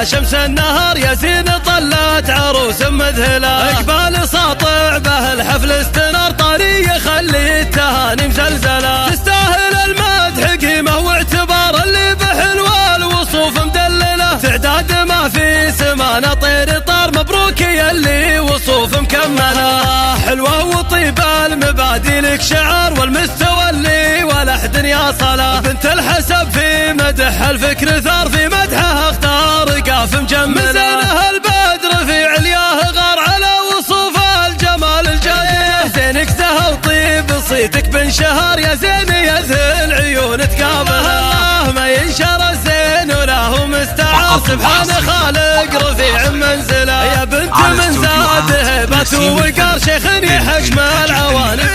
شمس النهار يا زين طلت عروس مذهلة. اقبال ساطع به الحفل استنار طاري يخلي التهاني مزلزلة. تستاهل المدح قيمة واعتبار اللي بحلوة الوصوف مدللة. تعداد ما في سمانة طير طار مبروك يا اللي وصوف مكملة. حلوة وطيبة المبادئ لك شعار والمستوى اللي ولا احد يصله. بنت الحسب في مدح الفكر ثار في مدحها اختار قاف مجملة. مزينها البدر في علياه غار على وصوف الجمال الجاية. زينك زهى وطيب صيتك بنشهر يا زين يذهل عيون تقابلها. ما ينشر الزين وله مستعار سبحان خالق رفيع منزله. يا بنت من زاد هبة وقار شيخ يحشم العوانف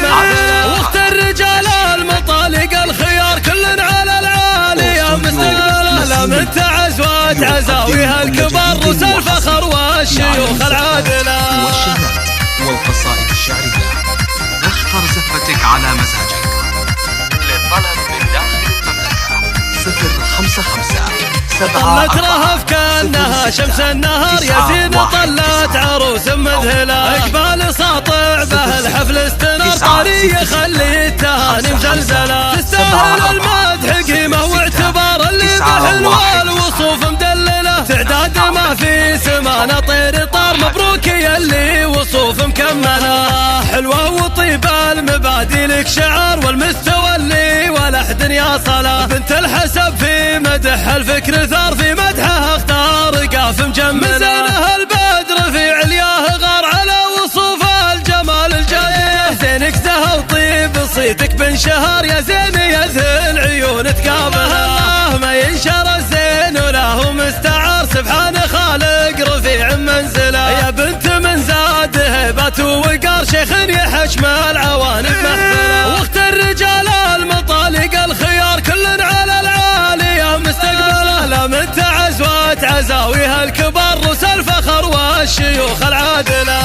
واخت الرجال المطالق الخيار كل على العالي مستقبله. لا من تعز وتعزاويها الكبار رؤوس الفخر والشيوخ العادله. والشهادات والقصائد الشعريه اختر زفتك على مزاجك. للطلب من داخل المملكه 055 طلت رهف كأنها شمس النهار يا زين طلت عروس مذهلة. اقبال ساطع به الحفل استنار طاري يخلي التهاني مزلزلة. تستاهل المدح قيمة واعتبار اللي بحلوة الوصوف مدللة. تعداد ما في سمانة طير طار مبروك يا اللي وصوف مكملة. حلوة وطيبة المبادئ لك شعار والمستوى اللي ولا احد يصله. بنت الحسب في مدح الفكر ثار في مدحها اختار قاف مجملة. مزينها البدر في علياه غار على وصوف الجمال الجاية. زينك زهى وطيب صيتك بنشهر يا زين يذهل عيون تقابلها. ما ينشر الزين وله مستعار سبحان خالق رفيع منزله. يا بنت من زاد هبة وقار شيخ يحشم العوانف محفلة. واخت الرجال المطالق الخيار كل على العالي مستقبله. لا من تعز وتعزاويها الكبار رؤوس الفخر والشيوخ العادله.